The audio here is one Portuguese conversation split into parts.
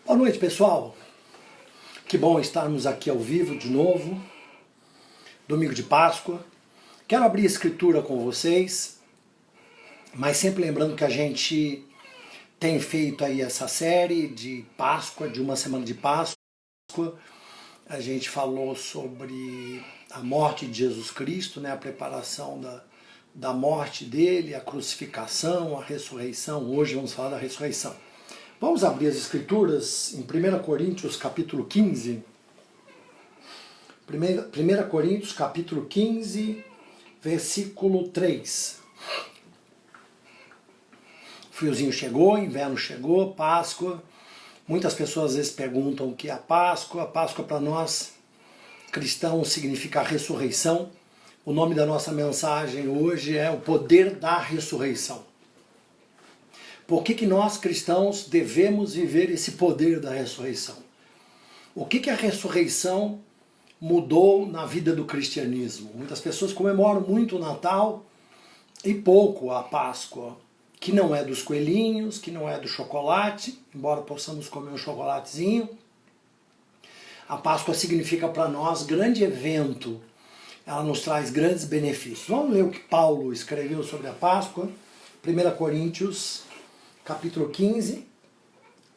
Boa noite, pessoal. Que bom estarmos aqui ao vivo de novo, domingo de Páscoa. Quero abrir a escritura com vocês, mas sempre lembrando que a gente tem feito aí essa série de Páscoa, de uma semana de Páscoa. A gente falou sobre a morte de Jesus Cristo, né? A preparação da morte dele, a crucificação, a ressurreição. Hoje vamos falar da ressurreição. Vamos abrir as escrituras em 1 Coríntios capítulo 15. 1 Coríntios capítulo 15, versículo 3. Friozinho chegou, inverno chegou, Páscoa. Muitas pessoas às vezes perguntam o que é a Páscoa. A Páscoa para nós cristãos significa ressurreição. O nome da nossa mensagem hoje é o poder da ressurreição. Por que nós cristãos devemos viver esse poder da ressurreição? O que a ressurreição mudou na vida do cristianismo? Muitas pessoas comemoram muito o Natal e pouco a Páscoa, que não é dos coelhinhos, que não é do chocolate, embora possamos comer um chocolatezinho. A Páscoa significa para nós grande evento, ela nos traz grandes benefícios. Vamos ler o que Paulo escreveu sobre a Páscoa, 1 Coríntios capítulo 15,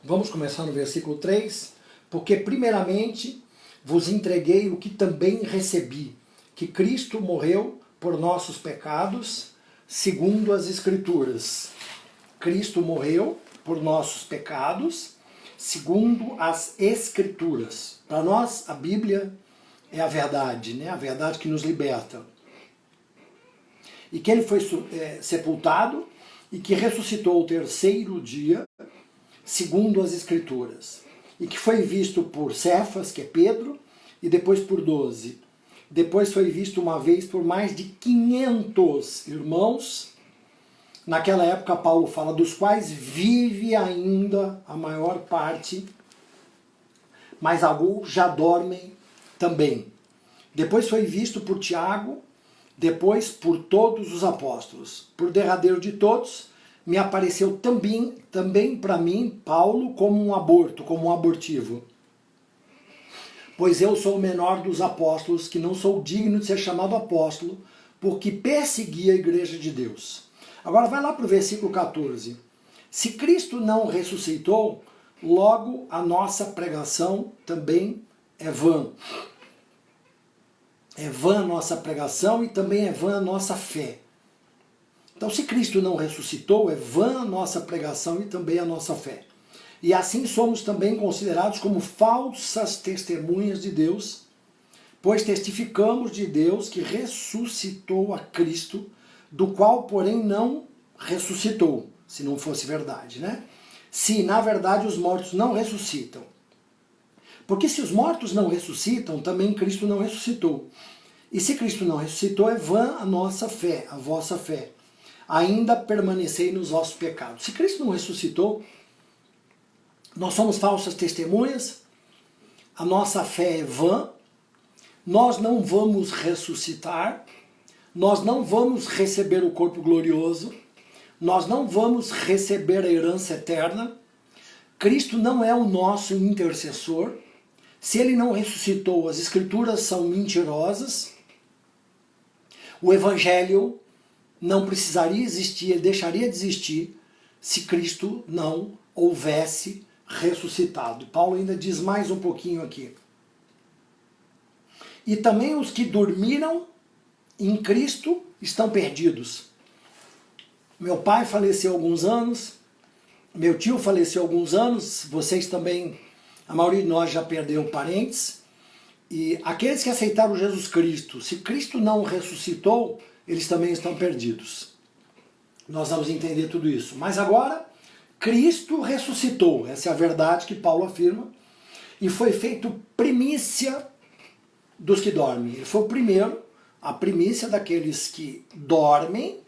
vamos começar no versículo 3, porque primeiramente vos entreguei o que também recebi, que Cristo morreu por nossos pecados, segundo as Escrituras. Cristo morreu por nossos pecados, segundo as Escrituras. Para nós, a Bíblia é a verdade, né? A verdade que nos liberta. E que ele foi sepultado, e que ressuscitou ao terceiro dia, segundo as Escrituras, e que foi visto por Cefas, que é Pedro, e depois por 12. Depois foi visto uma vez por mais de 500 irmãos. Naquela época Paulo fala dos quais vive ainda a maior parte, mas alguns já dormem também. Depois foi visto por Tiago, depois por todos os apóstolos. Por derradeiro de todos, me apareceu também para mim, Paulo, como um aborto, como um abortivo. Pois eu sou o menor dos apóstolos, que não sou digno de ser chamado apóstolo, porque persegui a igreja de Deus. Agora vai lá para o versículo 14. Se Cristo não ressuscitou, logo a nossa pregação também é vã. É vã a nossa pregação e também é vã a nossa fé. Então, se Cristo não ressuscitou, é vã a nossa pregação e também a nossa fé. E assim somos também considerados como falsas testemunhas de Deus, pois testificamos de Deus que ressuscitou a Cristo, do qual, porém, não ressuscitou, se não fosse verdade, né? Se, na verdade, os mortos não ressuscitam. Porque se os mortos não ressuscitam, também Cristo não ressuscitou. E se Cristo não ressuscitou, é vã a nossa fé, a vossa fé. Ainda permanecei nos vossos pecados. Se Cristo não ressuscitou, nós somos falsas testemunhas, a nossa fé é vã, nós não vamos ressuscitar, nós não vamos receber o corpo glorioso, nós não vamos receber a herança eterna, Cristo não é o nosso intercessor. Se ele não ressuscitou, as escrituras são mentirosas, o evangelho não precisaria existir, ele deixaria de existir se Cristo não houvesse ressuscitado. Paulo ainda diz mais um pouquinho aqui. E também os que dormiram em Cristo estão perdidos. Meu pai faleceu há alguns anos, meu tio faleceu há alguns anos, vocês também, a maioria de nós já perdeu parentes, e aqueles que aceitaram Jesus Cristo, se Cristo não ressuscitou, eles também estão perdidos. Nós vamos entender tudo isso. Mas agora, Cristo ressuscitou, essa é a verdade que Paulo afirma, e foi feito primícia dos que dormem. Ele foi o primeiro, a primícia daqueles que dormem,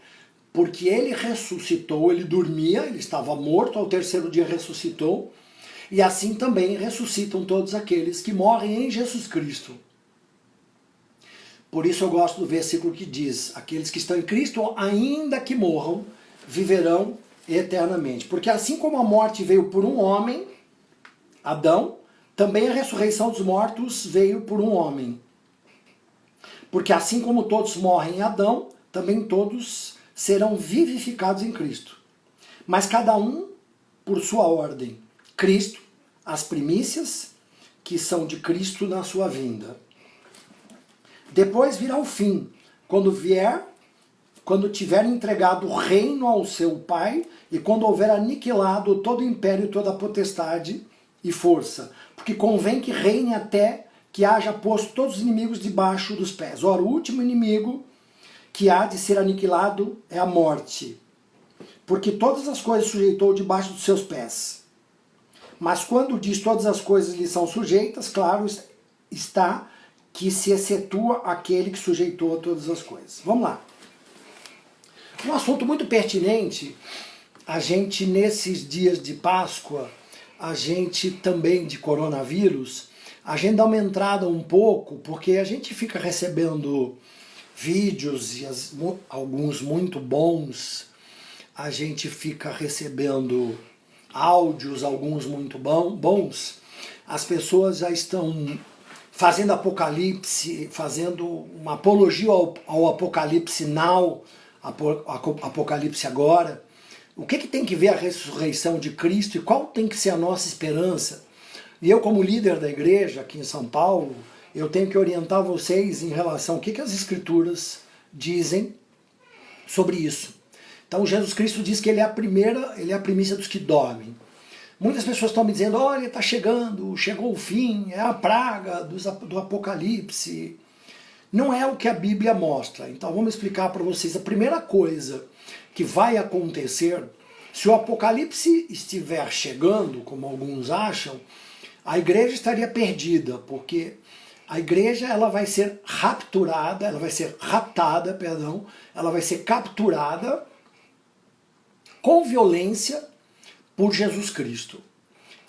porque ele ressuscitou, ele dormia, ele estava morto, ao terceiro dia ressuscitou, e assim também ressuscitam todos aqueles que morrem em Jesus Cristo. Por isso eu gosto do versículo que diz, aqueles que estão em Cristo, ainda que morram, viverão eternamente. Porque assim como a morte veio por um homem, Adão, também a ressurreição dos mortos veio por um homem. Porque assim como todos morrem em Adão, também todos serão vivificados em Cristo. Mas cada um por sua ordem. Cristo, as primícias, que são de Cristo na sua vinda. Depois virá o fim, quando tiver entregado o reino ao seu Pai e quando houver aniquilado todo o império, toda a potestade e força. Porque convém que reine até que haja posto todos os inimigos debaixo dos pés. Ora, o último inimigo que há de ser aniquilado é a morte. Porque todas as coisas sujeitou debaixo dos seus pés. Mas quando diz todas as coisas lhe são sujeitas, claro está que se excetua aquele que sujeitou a todas as coisas. Vamos lá. Um assunto muito pertinente, a gente nesses dias de Páscoa, a gente também de coronavírus, a gente dá uma entrada um pouco, porque a gente fica recebendo vídeos, e alguns muito bons, a gente fica recebendo áudios, alguns muito bons, as pessoas já estão fazendo apocalipse, fazendo uma apologia ao apocalipse now, apocalipse agora. O que tem que ver a ressurreição de Cristo e qual tem que ser a nossa esperança? E eu, como líder da igreja aqui em São Paulo, eu tenho que orientar vocês em relação ao que as Escrituras dizem sobre isso. Então Jesus Cristo diz que ele é a primícia dos que dormem. Muitas pessoas estão me dizendo, olha, está chegou o fim, é a praga do Apocalipse. Não é o que a Bíblia mostra. Então vamos explicar para vocês. A primeira coisa que vai acontecer, se o Apocalipse estiver chegando, como alguns acham, a igreja estaria perdida, porque a igreja ela vai ser raptada, ela vai ser capturada com violência por Jesus Cristo.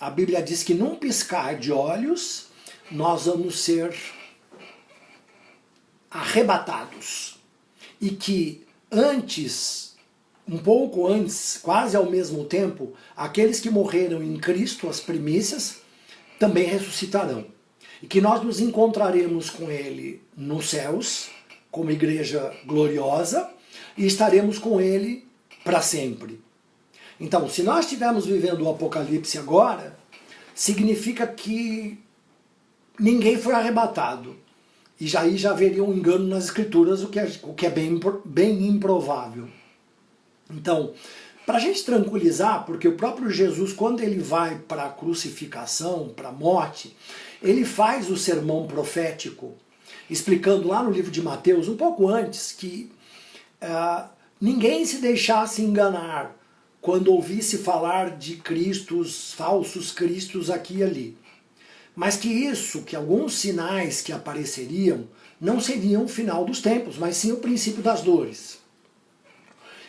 A Bíblia diz que num piscar de olhos nós vamos ser arrebatados. E que um pouco antes, quase ao mesmo tempo, aqueles que morreram em Cristo, as primícias, também ressuscitarão. E que nós nos encontraremos com Ele nos céus, como igreja gloriosa, e estaremos com Ele para sempre. Então, se nós estivermos vivendo o Apocalipse agora, significa que ninguém foi arrebatado. E aí já haveria um engano nas Escrituras, o que é bem improvável. Então, para a gente tranquilizar, porque o próprio Jesus, quando ele vai para a crucificação, para a morte, ele faz o sermão profético, explicando lá no livro de Mateus, um pouco antes, que ninguém se deixasse enganar quando ouvisse falar de cristos, falsos cristos aqui e ali. Mas que alguns sinais que apareceriam, não seriam o final dos tempos, mas sim o princípio das dores.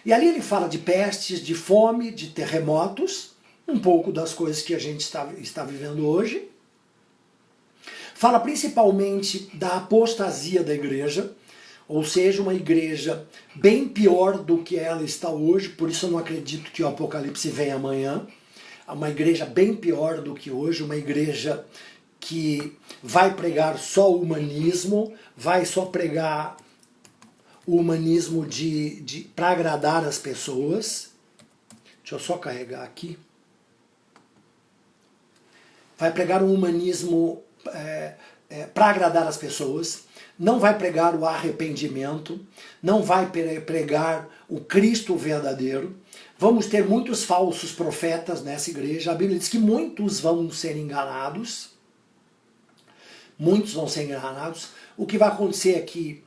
E ali ele fala de pestes, de fome, de terremotos, um pouco das coisas que a gente está vivendo hoje. Fala principalmente da apostasia da igreja, ou seja, uma igreja bem pior do que ela está hoje, por isso eu não acredito que o Apocalipse venha amanhã. Uma igreja bem pior do que hoje, uma igreja que vai pregar só o humanismo, vai só pregar o humanismo para agradar as pessoas. Deixa eu só carregar aqui. Vai pregar um humanismo para agradar as pessoas, não vai pregar o arrependimento, não vai pregar o Cristo verdadeiro. Vamos ter muitos falsos profetas nessa igreja. A Bíblia diz que muitos vão ser enganados. Muitos vão ser enganados. O que vai acontecer é que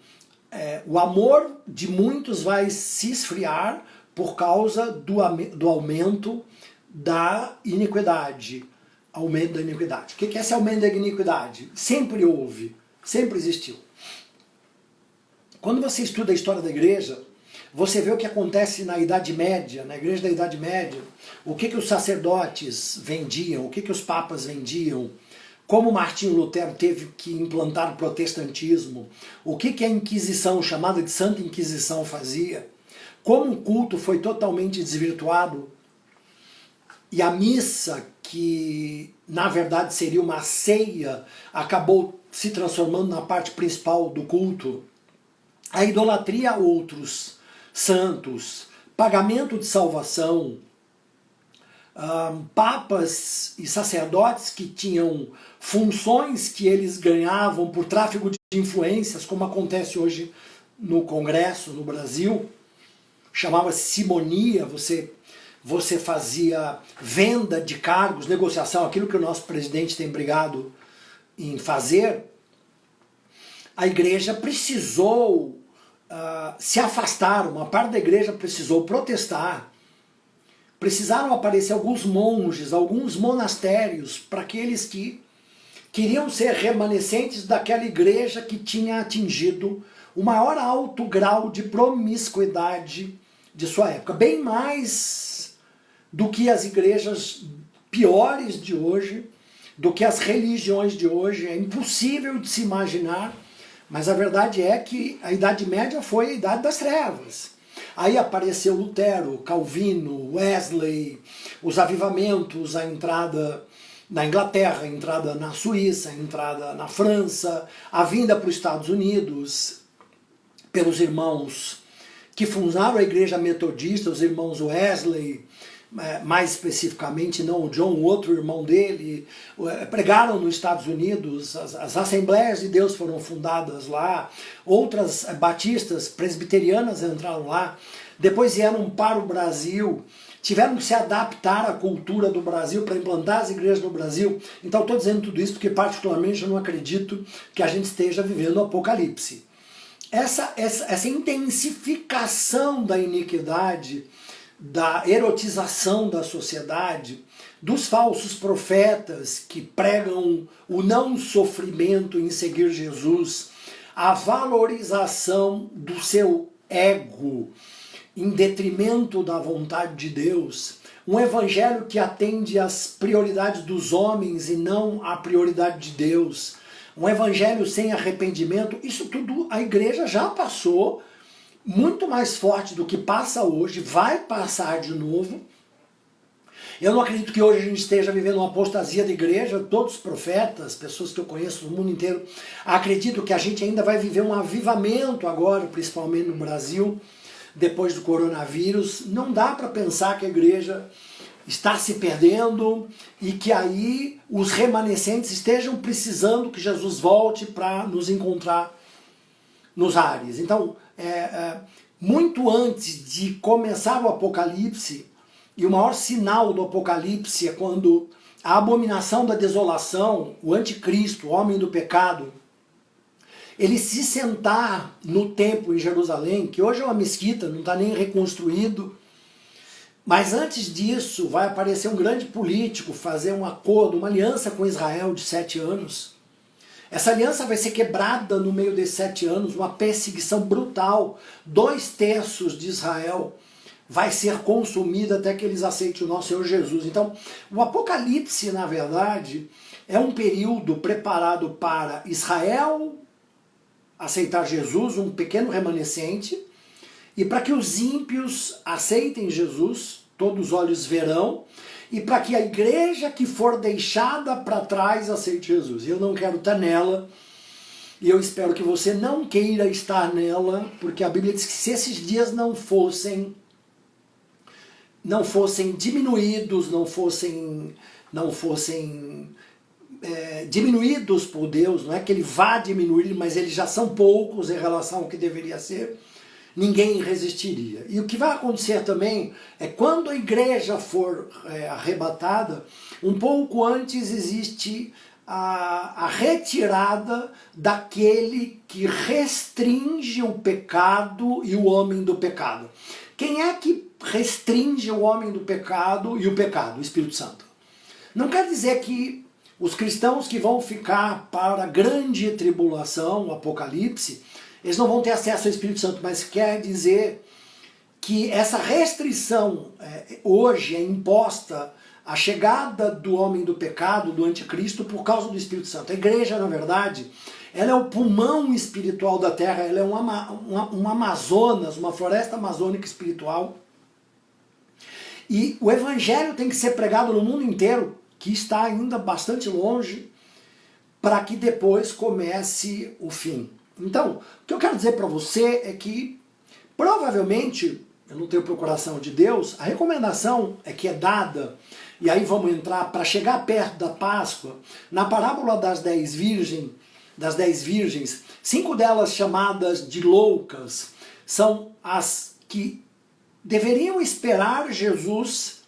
o amor de muitos vai se esfriar por causa do aumento da iniquidade. Aumento da iniquidade. O que é esse aumento da iniquidade? Sempre houve, sempre existiu. Quando você estuda a história da igreja, você vê o que acontece na Idade Média, na igreja da Idade Média, o que os sacerdotes vendiam, o que os papas vendiam, como Martinho Lutero teve que implantar o protestantismo, o que a Inquisição, chamada de Santa Inquisição, fazia, como o culto foi totalmente desvirtuado, e a missa que na verdade seria uma ceia, acabou se transformando na parte principal do culto. A idolatria a outros santos, pagamento de salvação, papas e sacerdotes que tinham funções que eles ganhavam por tráfigo de influências, como acontece hoje no Congresso, no Brasil, chamava-se simonia, você fazia venda de cargos, negociação, aquilo que o nosso presidente tem brigado em fazer. A igreja precisou se afastar, uma parte da igreja precisou protestar. Precisaram aparecer alguns monges, alguns monastérios, para aqueles que queriam ser remanescentes daquela igreja que tinha atingido o maior alto grau de promiscuidade de sua época. Bem mais do que as igrejas piores de hoje, do que as religiões de hoje. É impossível de se imaginar, mas a verdade é que a Idade Média foi a Idade das Trevas. Aí apareceu Lutero, Calvino, Wesley, os avivamentos, a entrada na Inglaterra, a entrada na Suíça, a entrada na França, a vinda para os Estados Unidos pelos irmãos que fundaram a igreja metodista, os irmãos Wesley, mais especificamente não o John, o outro irmão dele, pregaram nos Estados Unidos, as Assembleias de Deus foram fundadas lá, outras batistas, presbiterianas entraram lá, depois vieram para o Brasil, tiveram que se adaptar à cultura do Brasil para implantar as igrejas no Brasil. Então estou dizendo tudo isso porque particularmente eu não acredito que a gente esteja vivendo o Apocalipse. Essa intensificação da iniquidade, da erotização da sociedade, dos falsos profetas que pregam o não sofrimento em seguir Jesus, a valorização do seu ego em detrimento da vontade de Deus, um evangelho que atende às prioridades dos homens e não à prioridade de Deus, um evangelho sem arrependimento, isso tudo a igreja já passou, muito mais forte do que passa hoje, vai passar de novo. Eu não acredito que hoje a gente esteja vivendo uma apostasia da igreja, todos os profetas, pessoas que eu conheço no mundo inteiro, acredito que a gente ainda vai viver um avivamento agora, principalmente no Brasil, depois do coronavírus. Não dá para pensar que a igreja está se perdendo e que aí os remanescentes estejam precisando que Jesus volte para nos encontrar nos ares. Então, muito antes de começar o Apocalipse, e o maior sinal do Apocalipse é quando a abominação da desolação, o anticristo, o homem do pecado, ele se sentar no templo em Jerusalém, que hoje é uma mesquita, não está nem reconstruído, mas antes disso vai aparecer um grande político, fazer um acordo, uma aliança com Israel de 7 anos. Essa aliança vai ser quebrada no meio desses 7 anos, uma perseguição brutal. 2/3 de Israel vai ser consumida até que eles aceitem o nosso Senhor Jesus. Então, o Apocalipse, na verdade, é um período preparado para Israel aceitar Jesus, um pequeno remanescente, e para que os ímpios aceitem Jesus, todos os olhos verão, e para que a igreja que for deixada para trás aceite Jesus. Eu não quero estar nela, e eu espero que você não queira estar nela, porque a Bíblia diz que se esses dias não fossem diminuídos, não fossem diminuídos por Deus, não é que ele vá diminuir, mas eles já são poucos em relação ao que deveria ser, ninguém resistiria. E o que vai acontecer também é quando a igreja for arrebatada, um pouco antes existe a retirada daquele que restringe o pecado e o homem do pecado. Quem é que restringe o homem do pecado e o pecado? O Espírito Santo. Não quer dizer que os cristãos que vão ficar para a grande tribulação, o Apocalipse, eles não vão ter acesso ao Espírito Santo, mas quer dizer que essa restrição hoje é imposta à chegada do homem do pecado, do anticristo, por causa do Espírito Santo. A igreja, na verdade, ela é o pulmão espiritual da terra, ela é um Amazonas, uma floresta amazônica espiritual. E o evangelho tem que ser pregado no mundo inteiro. que está ainda bastante longe, para que depois comece o fim. Então, o que eu quero dizer para você é que, provavelmente, eu não tenho procuração de Deus, a recomendação é que é dada, e aí vamos entrar, para chegar perto da Páscoa, na parábola das 10 virgens, 5 delas chamadas de loucas, são as que deveriam esperar Jesus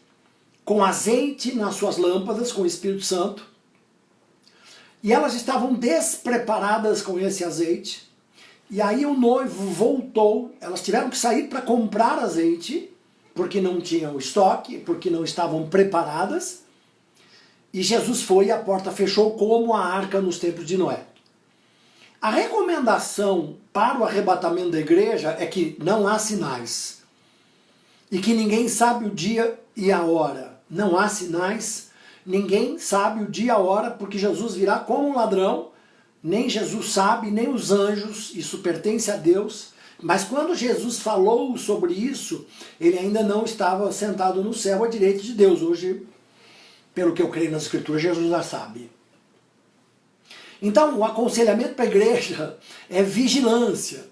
com azeite nas suas lâmpadas, com o Espírito Santo, e elas estavam despreparadas com esse azeite, e aí o noivo voltou, elas tiveram que sair para comprar azeite, porque não tinham estoque, porque não estavam preparadas, e Jesus foi e a porta fechou como a arca nos tempos de Noé. A recomendação para o arrebatamento da igreja é que não há sinais, e que ninguém sabe o dia e a hora. Não há sinais, ninguém sabe o dia e a hora, porque Jesus virá como um ladrão, nem Jesus sabe, nem os anjos, isso pertence a Deus, mas quando Jesus falou sobre isso, ele ainda não estava sentado no céu à direita de Deus. Hoje, pelo que eu creio nas Escrituras, Jesus já sabe. Então, o aconselhamento para a igreja é vigilância.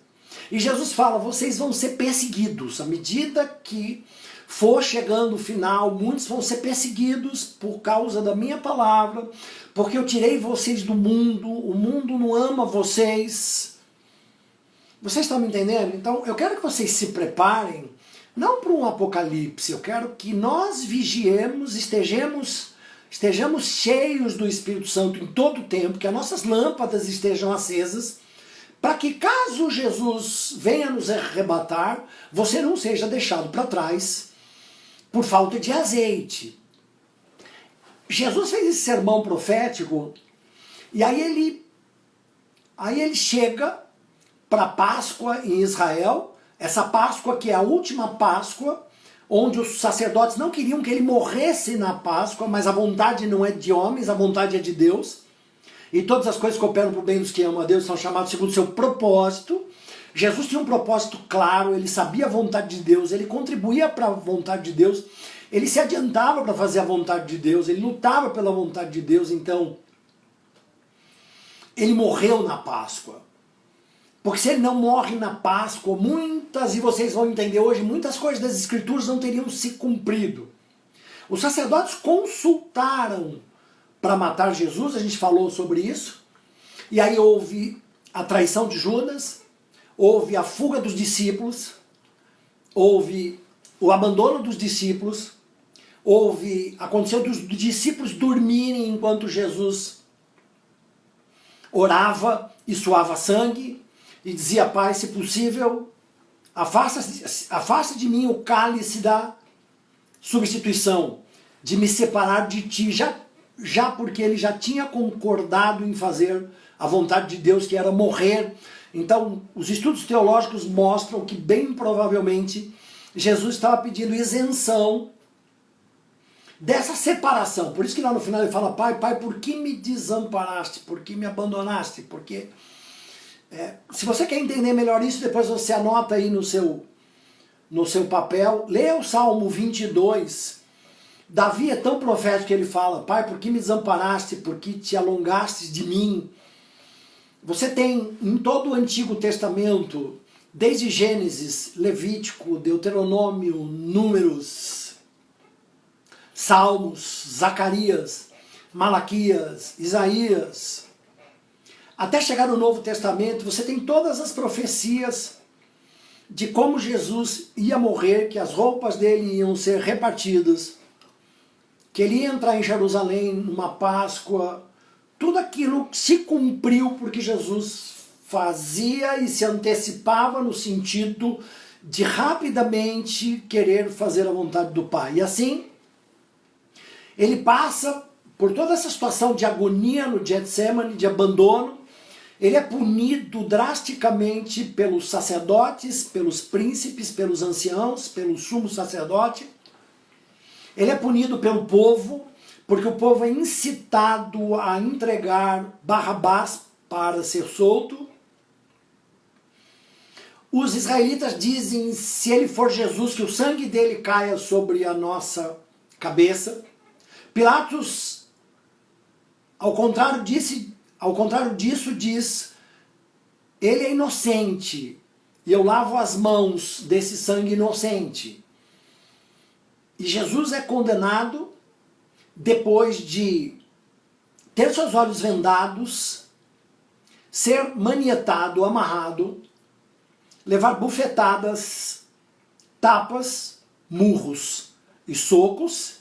E Jesus fala, vocês vão ser perseguidos. À medida que for chegando o final, muitos vão ser perseguidos por causa da minha palavra, porque eu tirei vocês do mundo, o mundo não ama vocês. Vocês estão me entendendo? Então, eu quero que vocês se preparem, não para um apocalipse, eu quero que nós vigiemos, estejamos cheios do Espírito Santo em todo o tempo, que as nossas lâmpadas estejam acesas, para que caso Jesus venha nos arrebatar, você não seja deixado para trás por falta de azeite. Jesus fez esse sermão profético, e aí ele chega para a Páscoa em Israel, essa Páscoa que é a última Páscoa, onde os sacerdotes não queriam que ele morresse na Páscoa, mas a vontade não é de homens, a vontade é de Deus. E todas as coisas que operam para o bem dos que amam a Deus são chamadas segundo o seu propósito. Jesus tinha um propósito claro, ele sabia a vontade de Deus, ele contribuía para a vontade de Deus, ele se adiantava para fazer a vontade de Deus, ele lutava pela vontade de Deus, então ele morreu na Páscoa. Porque se ele não morre na Páscoa, muitas, e vocês vão entender hoje, muitas coisas das Escrituras não teriam se cumprido. Os sacerdotes consultaram para matar Jesus, a gente falou sobre isso, e aí houve a traição de Judas, houve a fuga dos discípulos, houve o abandono dos discípulos, aconteceu dos discípulos dormirem enquanto Jesus orava e suava sangue, e dizia, Pai, se possível, afasta de mim o cálice da substituição, de me separar de ti, já porque ele já tinha concordado em fazer a vontade de Deus, que era morrer. Então, os estudos teológicos mostram que, bem provavelmente, Jesus estava pedindo isenção dessa separação. Por isso que lá no final ele fala, Pai, por que me desamparaste? Por que me abandonaste? Porque... se você quer entender melhor isso, depois você anota aí no seu papel, leia o Salmo 22, Davi é tão profético que ele fala, Pai, por que me desamparaste, por que te alongastes de mim? Você tem em todo o Antigo Testamento, desde Gênesis, Levítico, Deuteronômio, Números, Salmos, Zacarias, Malaquias, Isaías, até chegar no Novo Testamento, você tem todas as profecias de como Jesus ia morrer, que as roupas dele iam ser repartidas, que ele ia entrar em Jerusalém numa Páscoa. Tudo aquilo se cumpriu porque Jesus fazia e se antecipava no sentido de rapidamente querer fazer a vontade do Pai. E assim, ele passa por toda essa situação de agonia no Getsemane, de abandono. Ele é punido drasticamente pelos sacerdotes, pelos príncipes, pelos anciãos, pelo sumo sacerdote. Ele é punido pelo povo, porque o povo é incitado a entregar Barrabás para ser solto. Os israelitas dizem, se ele for Jesus, que o sangue dele caia sobre a nossa cabeça. Pilatos ao contrário disso diz, ele é inocente, e eu lavo as mãos desse sangue inocente. E Jesus é condenado depois de ter seus olhos vendados, ser manietado, amarrado, levar bufetadas, tapas, murros e socos,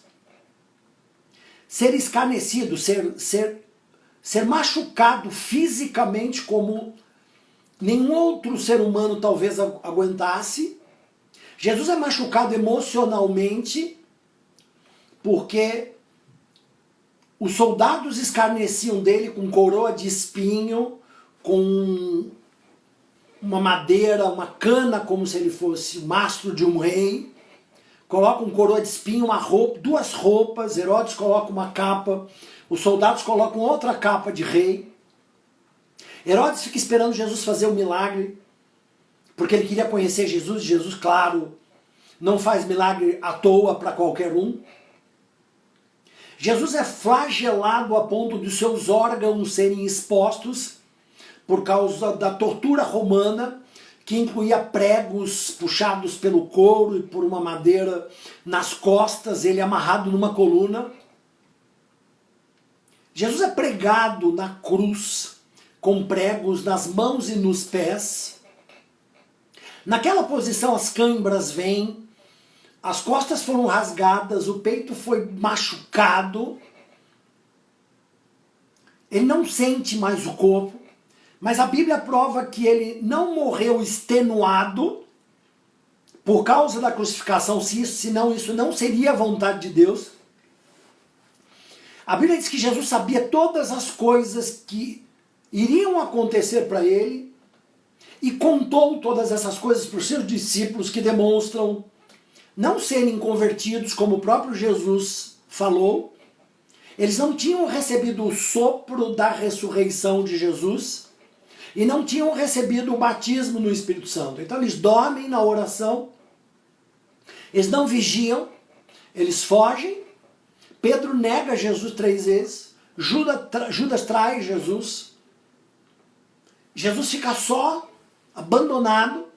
ser escarnecido, ser machucado fisicamente como nenhum outro ser humano talvez aguentasse. Jesus é machucado emocionalmente porque os soldados escarneciam dele com coroa de espinho, com uma madeira, uma cana, como se ele fosse o mastro de um rei. Colocam coroa de espinho, uma roupa, duas roupas. Herodes coloca uma capa, os soldados colocam outra capa de rei. Herodes fica esperando Jesus fazer o milagre, porque ele queria conhecer Jesus. Jesus, claro, não faz milagre à toa para qualquer um. Jesus é flagelado a ponto de seus órgãos serem expostos por causa da tortura romana, que incluía pregos puxados pelo couro e por uma madeira nas costas, ele amarrado numa coluna. Jesus é pregado na cruz, com pregos nas mãos e nos pés. Naquela posição as câimbras vêm, as costas foram rasgadas, o peito foi machucado. Ele não sente mais o corpo, mas a Bíblia prova que ele não morreu extenuado por causa da crucificação, senão isso não seria a vontade de Deus. A Bíblia diz que Jesus sabia todas as coisas que iriam acontecer para ele e contou todas essas coisas para os seus discípulos, que demonstram não serem convertidos, como o próprio Jesus falou. Eles não tinham recebido o sopro da ressurreição de Jesus e não tinham recebido o batismo no Espírito Santo. Então eles dormem na oração, eles não vigiam, eles fogem. Pedro nega Jesus 3 vezes, Judas trai Jesus. Jesus fica só, abandonado,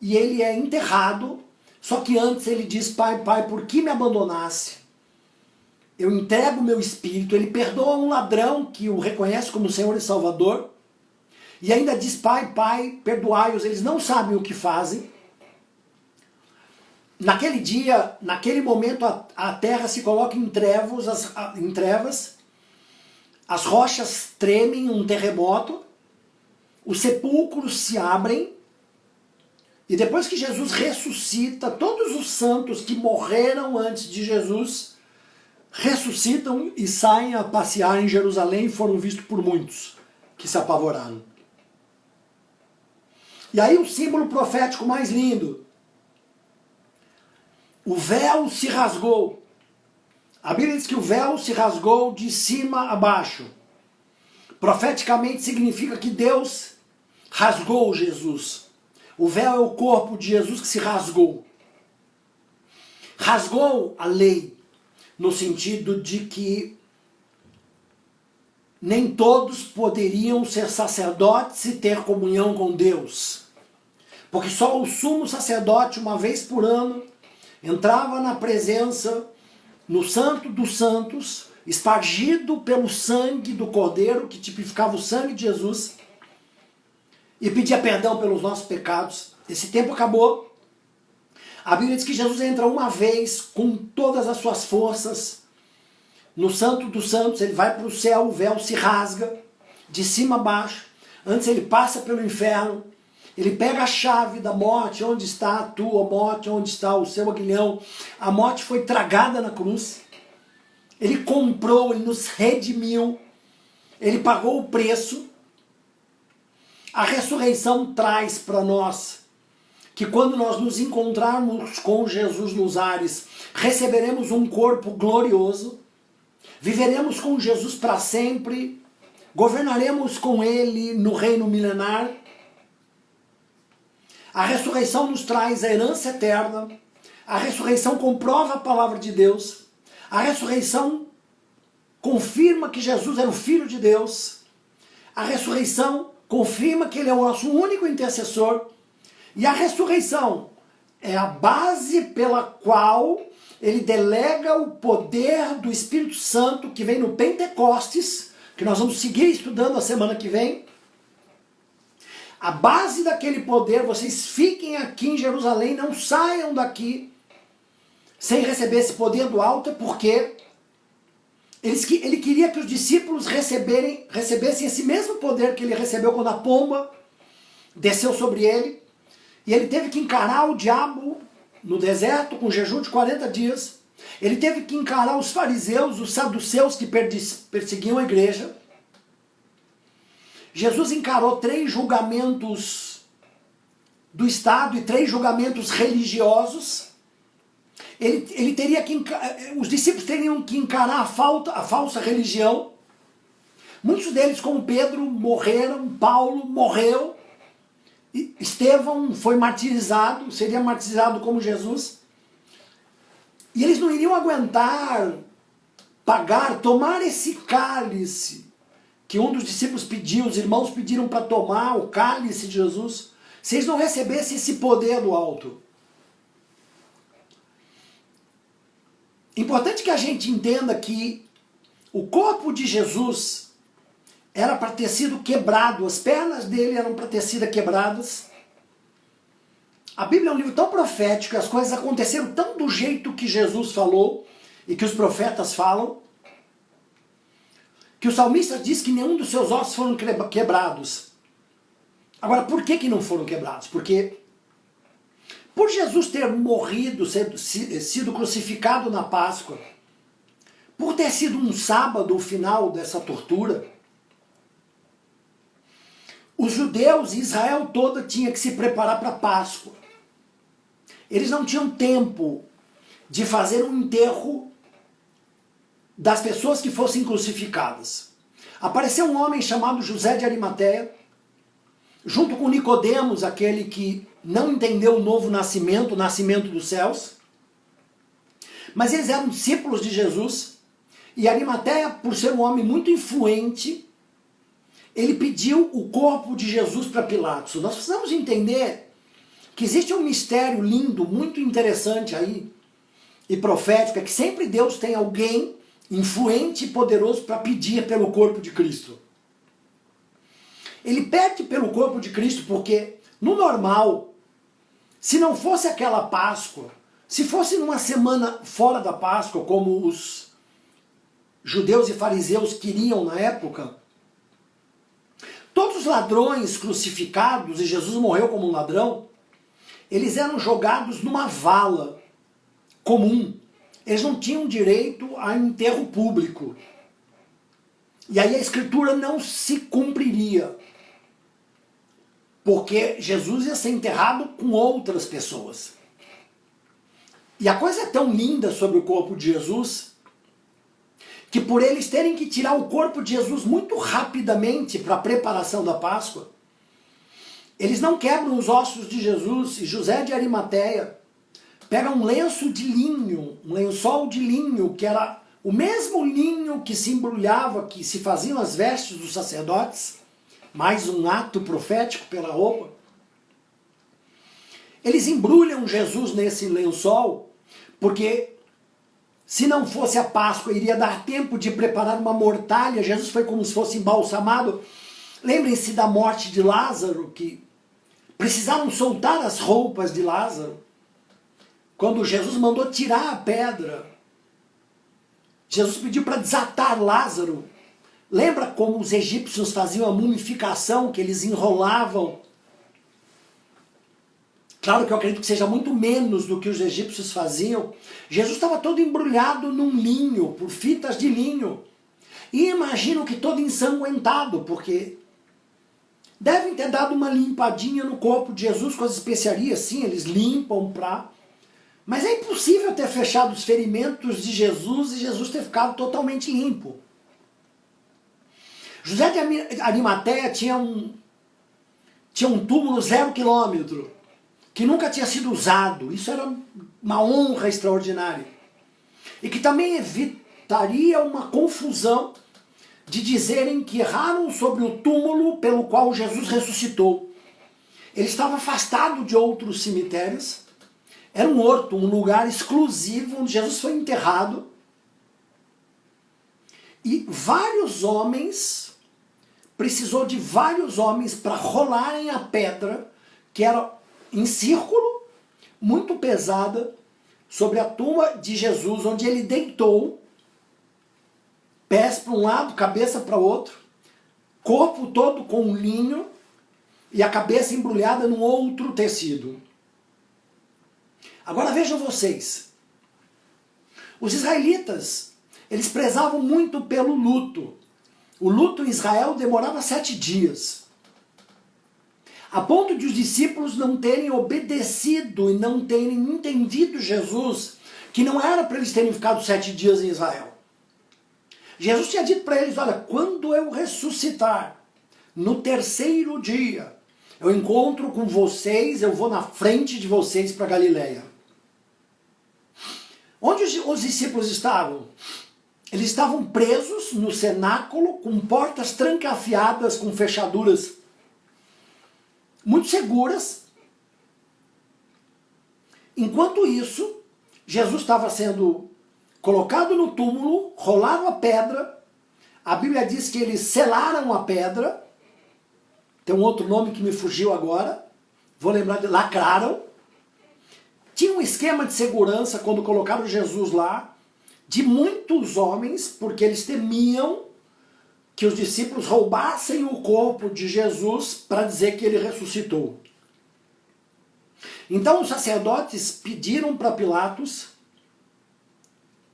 e ele é enterrado. Só que antes ele diz: Pai, por que me abandonasse? Eu entrego o meu espírito. Ele perdoa um ladrão que o reconhece como Senhor e Salvador. E ainda diz: Pai, perdoai-os, eles não sabem o que fazem. Naquele dia, naquele momento, a terra se coloca em trevas, as rochas tremem, um terremoto, os sepulcros se abrem, e depois que Jesus ressuscita, todos os santos que morreram antes de Jesus ressuscitam e saem a passear em Jerusalém, e foram vistos por muitos que se apavoraram. E aí o símbolo profético mais lindo: o véu se rasgou. A Bíblia diz que o véu se rasgou de cima a baixo. Profeticamente significa que Deus rasgou Jesus. O véu é o corpo de Jesus que se rasgou. Rasgou a lei, no sentido de que nem todos poderiam ser sacerdotes e ter comunhão com Deus. Porque só o sumo sacerdote, uma vez por ano, entrava na presença, no Santo dos Santos, espargido pelo sangue do Cordeiro, que tipificava o sangue de Jesus, e pedia perdão pelos nossos pecados. Esse tempo acabou. A Bíblia diz que Jesus entra uma vez com todas as suas forças no Santo dos Santos. Ele vai para o céu, o véu se rasga de cima a baixo. Antes ele passa pelo inferno. Ele pega a chave da morte. Onde está a tua morte? Onde está o seu aguilhão? A morte foi tragada na cruz. Ele comprou, ele nos redimiu. Ele pagou o preço. A ressurreição traz para nós que quando nós nos encontrarmos com Jesus nos ares, receberemos um corpo glorioso, viveremos com Jesus para sempre, governaremos com Ele no reino milenar. A ressurreição nos traz a herança eterna, a ressurreição comprova a palavra de Deus, a ressurreição confirma que Jesus era o Filho de Deus. A ressurreição confirma que ele é o nosso único intercessor. E a ressurreição é a base pela qual ele delega o poder do Espírito Santo que vem no Pentecostes, que nós vamos seguir estudando a semana que vem. A base daquele poder, vocês fiquem aqui em Jerusalém, não saiam daqui sem receber esse poder do alto, é porque ele queria que os discípulos recebessem esse mesmo poder que ele recebeu quando a pomba desceu sobre ele. E ele teve que encarar o diabo no deserto com jejum de 40 dias. Ele teve que encarar os fariseus, os saduceus que perseguiam a igreja. Jesus encarou 3 julgamentos do Estado e 3 julgamentos religiosos. Ele teria que os discípulos teriam que encarar a falsa religião. Muitos deles, como Pedro, morreram, Paulo morreu, Estevão foi martirizado, seria martirizado como Jesus. E eles não iriam aguentar tomar esse cálice que um dos discípulos pediu, os irmãos pediram para tomar o cálice de Jesus, se eles não recebessem esse poder do alto. Importante que a gente entenda que o corpo de Jesus era para ter sido quebrado, as pernas dele eram para ter sido quebradas. A Bíblia é um livro tão profético, as coisas aconteceram tão do jeito que Jesus falou e que os profetas falam, que o salmista diz que nenhum dos seus ossos foram quebrados. Agora, por que não foram quebrados? Porque por Jesus ter morrido, sido crucificado na Páscoa, por ter sido um sábado o final dessa tortura, os judeus e Israel toda tinha que se preparar para a Páscoa. Eles não tinham tempo de fazer um enterro das pessoas que fossem crucificadas. Apareceu um homem chamado José de Arimateia, junto com Nicodemos, aquele que não entendeu o novo nascimento, o nascimento dos céus. Mas eles eram discípulos de Jesus, e Arimateia, por ser um homem muito influente, ele pediu o corpo de Jesus para Pilatos. Nós precisamos entender que existe um mistério lindo, muito interessante aí, e profético, é que sempre Deus tem alguém influente e poderoso para pedir pelo corpo de Cristo. Ele pede pelo corpo de Cristo porque, no normal, se não fosse aquela Páscoa, se fosse numa semana fora da Páscoa, como os judeus e fariseus queriam na época, todos os ladrões crucificados, e Jesus morreu como um ladrão, eles eram jogados numa vala comum. Eles não tinham direito a enterro público. E aí a escritura não se cumpriria, porque Jesus ia ser enterrado com outras pessoas. E a coisa é tão linda sobre o corpo de Jesus, que por eles terem que tirar o corpo de Jesus muito rapidamente para a preparação da Páscoa, eles não quebram os ossos de Jesus, e José de Arimateia pega um lenço de linho, um lençol de linho, que era o mesmo linho que se embrulhava, que se faziam as vestes dos sacerdotes, mais um ato profético pela roupa. Eles embrulham Jesus nesse lençol, porque se não fosse a Páscoa, iria dar tempo de preparar uma mortalha. Jesus foi como se fosse embalsamado. Lembrem-se da morte de Lázaro, que precisaram soltar as roupas de Lázaro. Quando Jesus mandou tirar a pedra, Jesus pediu para desatar Lázaro. Lembra como os egípcios faziam a mumificação, que eles enrolavam? Claro que eu acredito que seja muito menos do que os egípcios faziam. Jesus estava todo embrulhado num linho, por fitas de linho. E imagino que todo ensanguentado, porque devem ter dado uma limpadinha no corpo de Jesus com as especiarias. Sim, eles limpam para... Mas é impossível ter fechado os ferimentos de Jesus e Jesus ter ficado totalmente limpo. José de Arimateia tinha um túmulo 0 quilômetro, que nunca tinha sido usado. Isso era uma honra extraordinária. E que também estaria uma confusão de dizerem que erraram sobre o túmulo pelo qual Jesus ressuscitou. Ele estava afastado de outros cemitérios, era um horto, um lugar exclusivo onde Jesus foi enterrado. E precisou de vários homens para rolarem a pedra, que era em círculo, muito pesada, sobre a tumba de Jesus, onde ele deitou, pés para um lado, cabeça para o outro, corpo todo com linho e a cabeça embrulhada num outro tecido. Agora vejam vocês, os israelitas, eles prezavam muito pelo luto. O luto em Israel demorava 7 dias, a ponto de os discípulos não terem obedecido e não terem entendido Jesus, que não era para eles terem ficado 7 dias em Israel. Jesus tinha dito para eles, olha, quando eu ressuscitar, no 3º dia, eu encontro com vocês, eu vou na frente de vocês para Galileia. Onde os discípulos estavam? Eles estavam presos no cenáculo, com portas trancafiadas, com fechaduras muito seguras. Enquanto isso, Jesus estava sendo colocado no túmulo, rolaram a pedra. A Bíblia diz que eles selaram a pedra. Tem um outro nome que me fugiu agora. Vou lembrar de lacraram. Tinha um esquema de segurança quando colocaram Jesus lá, de muitos homens, porque eles temiam que os discípulos roubassem o corpo de Jesus para dizer que ele ressuscitou. Então os sacerdotes pediram para Pilatos,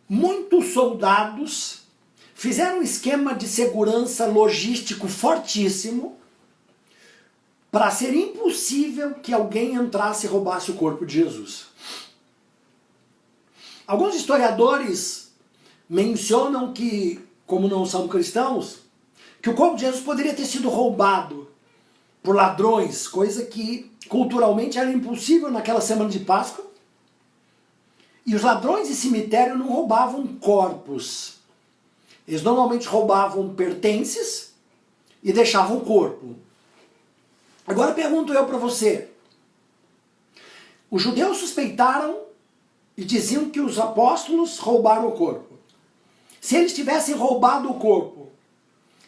muitos soldados, fizeram um esquema de segurança logístico fortíssimo, para ser impossível que alguém entrasse e roubasse o corpo de Jesus. Alguns historiadores mencionam que, como não são cristãos, que o corpo de Jesus poderia ter sido roubado por ladrões, coisa que culturalmente era impossível naquela semana de Páscoa. E os ladrões de cemitério não roubavam corpos. Eles normalmente roubavam pertences e deixavam o corpo. Agora pergunto eu para você. Os judeus suspeitaram e diziam que os apóstolos roubaram o corpo. Se eles tivessem roubado o corpo,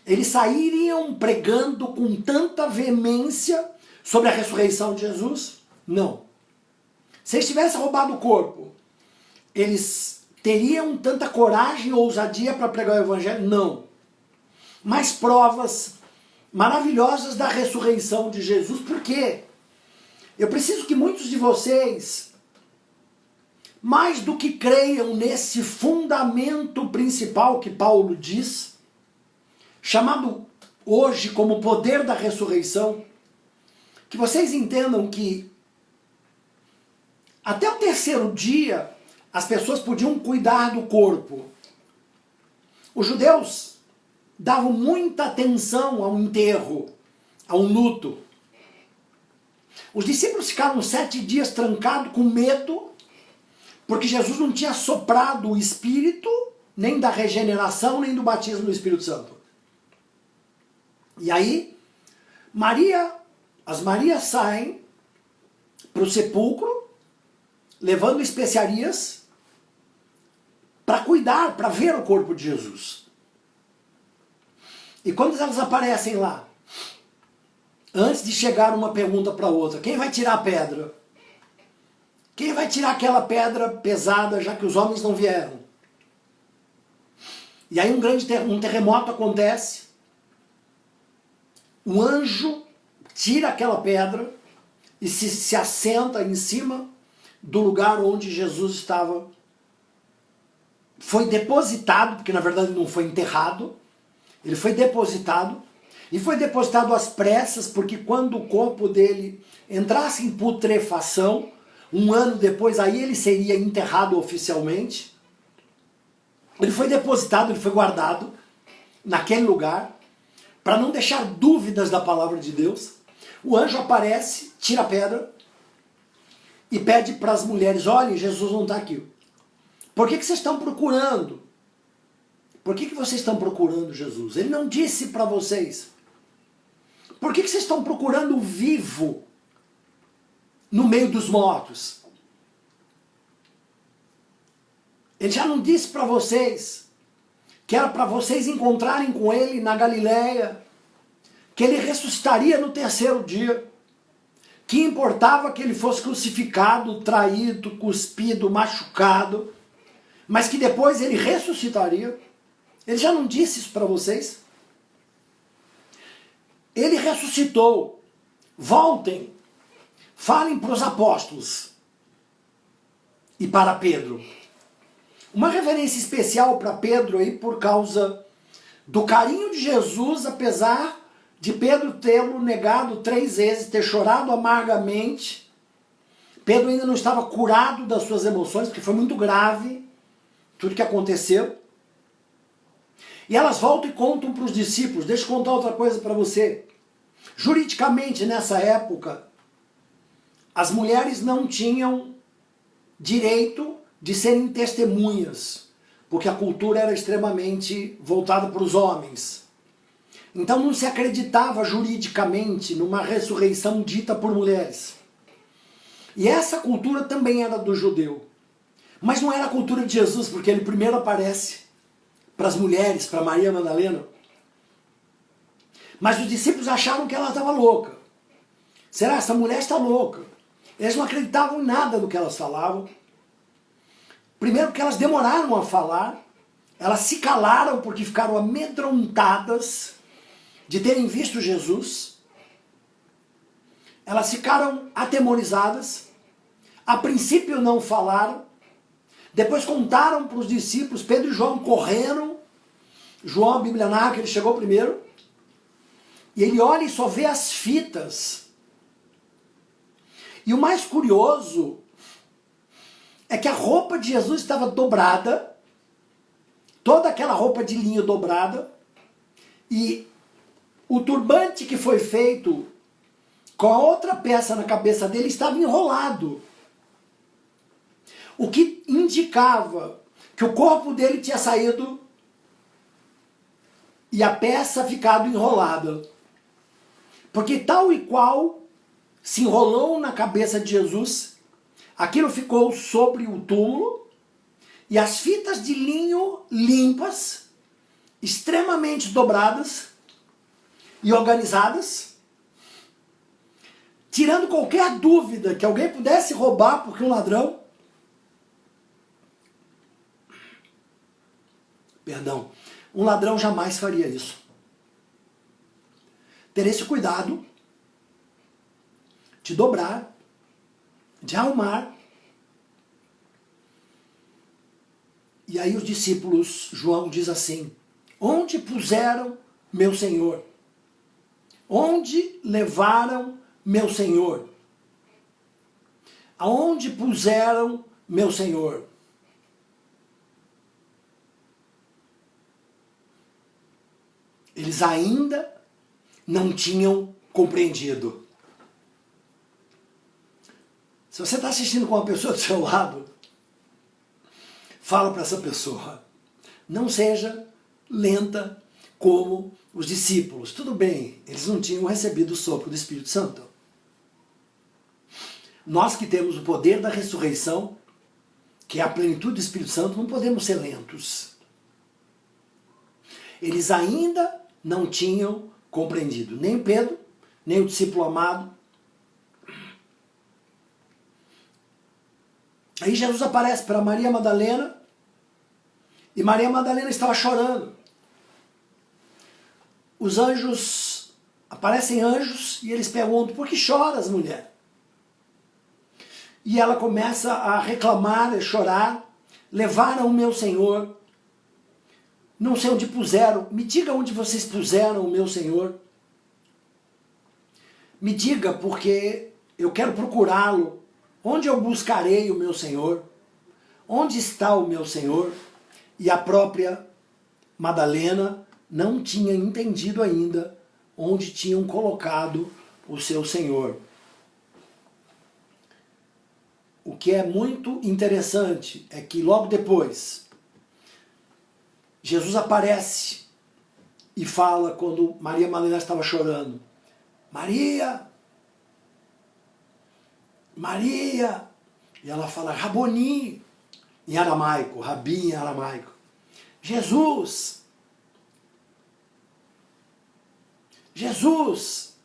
eles sairiam pregando com tanta veemência sobre a ressurreição de Jesus? Não. Se eles tivessem roubado o corpo, eles teriam tanta coragem e ousadia para pregar o evangelho? Não. Mais provas maravilhosas da ressurreição de Jesus. Por quê? Eu preciso que muitos de vocês, mais do que creiam nesse fundamento principal que Paulo diz, chamado hoje como poder da ressurreição, que vocês entendam que até o 3º dia as pessoas podiam cuidar do corpo. Os judeus davam muita atenção ao enterro, a um luto. Os discípulos ficaram 7 dias trancados com medo, porque Jesus não tinha soprado o Espírito, nem da regeneração, nem do batismo do Espírito Santo. E aí, as Marias saem para o sepulcro, levando especiarias, para cuidar, para ver o corpo de Jesus. E quando elas aparecem lá, antes de chegar uma pergunta para outra, quem vai tirar a pedra? Quem vai tirar aquela pedra pesada, já que os homens não vieram? E aí um terremoto acontece, um anjo tira aquela pedra e se assenta em cima do lugar onde Jesus estava. Foi depositado, porque na verdade não foi enterrado, ele foi depositado, e foi depositado às pressas, porque quando o corpo dele entrasse em putrefação, 1 ano depois, aí ele seria enterrado oficialmente. Ele foi depositado, ele foi guardado naquele lugar, para não deixar dúvidas da palavra de Deus. O anjo aparece, tira a pedra, e pede para as mulheres, olhem, Jesus não está aqui. Por que vocês estão procurando? por que vocês estão procurando Jesus? Ele não disse para vocês. Por que vocês estão procurando o vivo no meio dos mortos? Ele já não disse para vocês que era para vocês encontrarem com ele na Galileia, que ele ressuscitaria no terceiro dia, que importava que ele fosse crucificado, traído, cuspido, machucado, mas que depois ele ressuscitaria. Ele já não disse isso para vocês? Ele ressuscitou. Voltem, falem para os apóstolos e para Pedro. Uma referência especial para Pedro aí por causa do carinho de Jesus, apesar de Pedro tê-lo negado 3 vezes, ter chorado amargamente. Pedro ainda não estava curado das suas emoções, porque foi muito grave tudo que aconteceu. E elas voltam e contam para os discípulos. Deixa eu contar outra coisa para você. Juridicamente, nessa época, as mulheres não tinham direito de serem testemunhas, porque a cultura era extremamente voltada para os homens. Então não se acreditava juridicamente numa ressurreição dita por mulheres. E essa cultura também era do judeu. Mas não era a cultura de Jesus, porque ele primeiro aparece para as mulheres, para Maria Madalena. Mas os discípulos acharam que ela estava louca. Será? Essa mulher está louca. Eles não acreditavam em nada do que elas falavam. Primeiro porque elas demoraram a falar. Elas se calaram porque ficaram amedrontadas de terem visto Jesus. Elas ficaram atemorizadas. A princípio não falaram. Depois contaram para os discípulos. Pedro e João correram. João, a Bíblia narra que ele chegou primeiro. E ele olha e só vê as fitas. E o mais curioso é que a roupa de Jesus estava dobrada. Toda aquela roupa de linho dobrada. E o turbante que foi feito com a outra peça na cabeça dele estava enrolado. O que indicava que o corpo dele tinha saído e a peça ficado enrolada. Porque tal e qual se enrolou na cabeça de Jesus, aquilo ficou sobre o túmulo e as fitas de linho limpas, extremamente dobradas e organizadas, tirando qualquer dúvida que alguém pudesse roubar porque um ladrão, um ladrão jamais faria isso. Ter esse cuidado de dobrar, de arrumar. E aí os discípulos, João diz assim: onde puseram meu Senhor? Onde levaram meu Senhor? Aonde puseram meu Senhor? Eles ainda não tinham compreendido. Se você está assistindo com uma pessoa do seu lado, fala para essa pessoa: não seja lenta como os discípulos. Tudo bem, eles não tinham recebido o sopro do Espírito Santo. Nós que temos o poder da ressurreição, que é a plenitude do Espírito Santo, não podemos ser lentos. Eles ainda não tinham compreendido. Nem Pedro, nem o discípulo amado. Aí Jesus aparece para Maria Madalena, e Maria Madalena estava chorando. Os anjos, aparecem anjos, e eles perguntam: por que choras, mulher? E ela começa a reclamar, a chorar. Levaram o meu Senhor. Não sei onde puseram. Me diga onde vocês puseram o meu Senhor. Me diga, porque eu quero procurá-lo. Onde eu buscarei o meu Senhor? Onde está o meu Senhor? E a própria Madalena não tinha entendido ainda onde tinham colocado o seu Senhor. O que é muito interessante é que logo depois Jesus aparece e fala quando Maria Madalena estava chorando. Maria! Maria! E ela fala Raboni, em aramaico, Rabi em aramaico. Jesus! Jesus!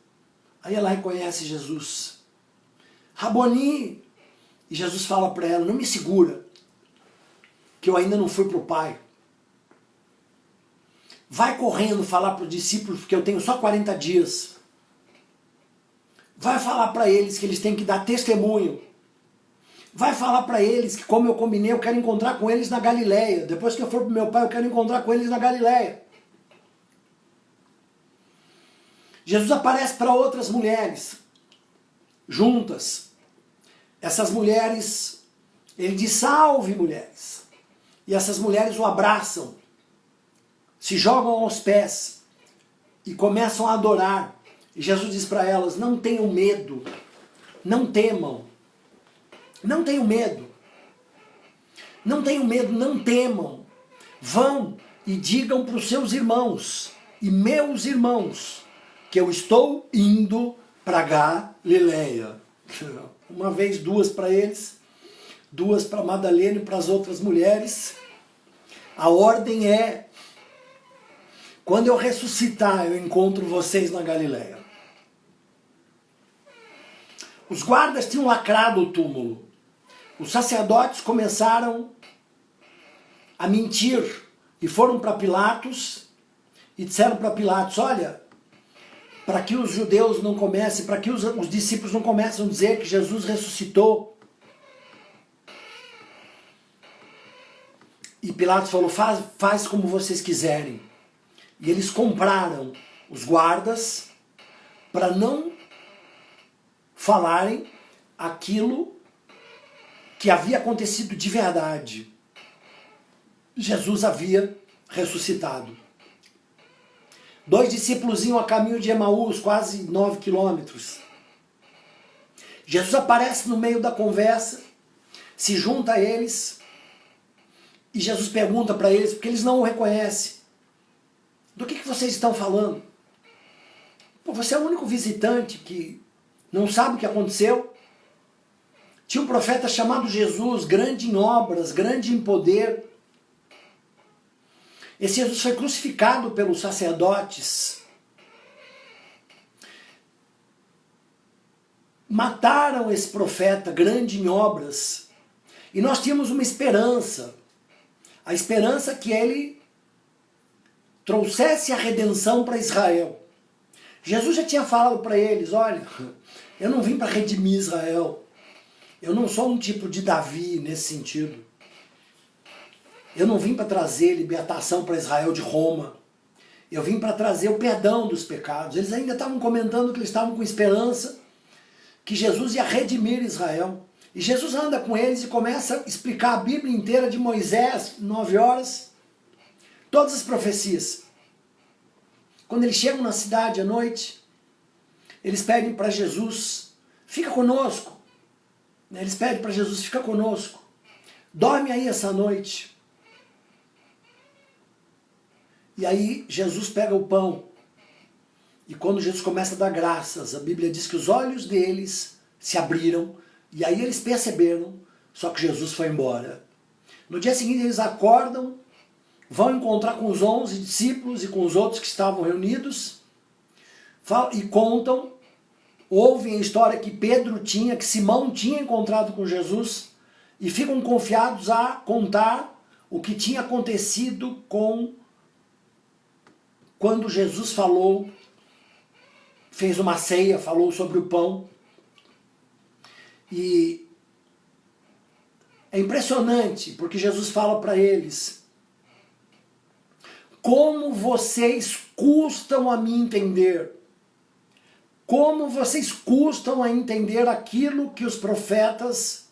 Aí ela reconhece Jesus. Raboni! E Jesus fala para ela, não me segura, que eu ainda não fui para o Pai. Vai correndo falar para os discípulos, porque eu tenho só 40 dias. Vai falar para eles que eles têm que dar testemunho. Vai falar para eles que, como eu combinei, eu quero encontrar com eles na Galileia. Depois que eu for para o meu Pai, eu quero encontrar com eles na Galileia. Jesus aparece para outras mulheres, juntas. Essas mulheres, ele diz, salve mulheres. E essas mulheres o abraçam, se jogam aos pés e começam a adorar. E Jesus diz para elas, não tenham medo, não temam, não tenham medo, não tenham medo, não temam. Vão e digam para os seus irmãos e meus irmãos que eu estou indo para Galileia. Uma vez, duas para eles, duas para Madalena e para as outras mulheres. A ordem é, quando eu ressuscitar, eu encontro vocês na Galileia. Os guardas tinham lacrado o túmulo. Os sacerdotes começaram a mentir e foram para Pilatos e disseram para Pilatos, olha, para que os judeus não comecem, para que os discípulos não comecem a dizer que Jesus ressuscitou. E Pilatos falou, faz como vocês quiserem. E eles compraram os guardas para não falarem aquilo que havia acontecido de verdade. Jesus havia ressuscitado. 2 discípulos iam a caminho de Emaús, quase 9 quilômetros. Jesus aparece no meio da conversa, se junta a eles, e Jesus pergunta para eles, porque eles não o reconhecem, do que vocês estão falando? Pô, você é o único visitante que não sabe o que aconteceu? Tinha um profeta chamado Jesus, grande em obras, grande em poder. Esse Jesus foi crucificado pelos sacerdotes. Mataram esse profeta, grande em obras. E nós tínhamos uma esperança. A esperança que ele trouxesse a redenção para Israel. Jesus já tinha falado para eles, olha, eu não vim para redimir Israel. Eu não sou um tipo de Davi nesse sentido. Eu não vim para trazer libertação para Israel de Roma. Eu vim para trazer o perdão dos pecados. Eles ainda estavam comentando que eles estavam com esperança que Jesus ia redimir Israel. E Jesus anda com eles e começa a explicar a Bíblia inteira de Moisés, 9 horas, todas as profecias. Quando eles chegam na cidade à noite, eles pedem para Jesus, fica conosco. Eles pedem para Jesus, fica conosco. Dorme aí essa noite. E aí Jesus pega o pão. E quando Jesus começa a dar graças, a Bíblia diz que os olhos deles se abriram. E aí eles perceberam, só que Jesus foi embora. No dia seguinte eles acordam, vão encontrar com os 11 discípulos e com os outros que estavam reunidos. E contam, ouvem a história que Pedro tinha, que Simão tinha encontrado com Jesus. E ficam confiados a contar o que tinha acontecido quando Jesus falou, fez uma ceia, falou sobre o pão. E é impressionante, porque Jesus fala para eles, como vocês custam a me entender, como vocês custam a entender aquilo que os profetas